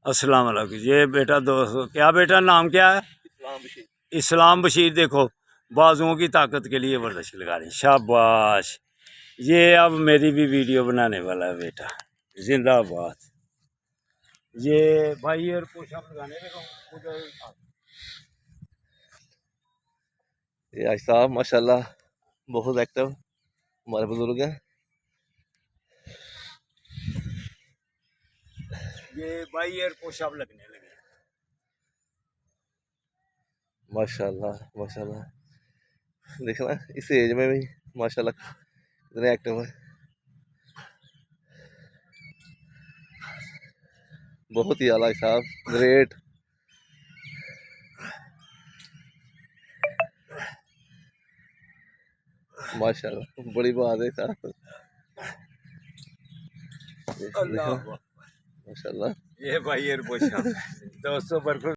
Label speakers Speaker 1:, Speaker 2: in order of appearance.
Speaker 1: अस्सलाम वालेकुम। ये बेटा दोस्तों, क्या बेटा नाम क्या है? इस्लाम बशीर। देखो बाजुओं की ताकत के लिए वर्जिश लगा रहे हैं, शाबाश। ये अब मेरी भी वीडियो बनाने वाला है बेटा, जिंदाबाद। ये भाई और पुशअप लगाने
Speaker 2: ये आज साहब माशाल्लाह बहुत एक्टिव हमारे बुजुर्ग हैं।
Speaker 1: ये भाई एयर पुशअप लगने लगे
Speaker 2: माशाल्लाह माशाल्लाह, देखना इस एज में भी माशाल्लाह कितने एक्टिव है। बहुत ही आला साहब, ग्रेट। माशाल्लाह बड़ी बात है साहब।
Speaker 1: अल्लाह।
Speaker 2: माशाल्लाह
Speaker 1: ये भाई एयर पुशअप 200 बर्फ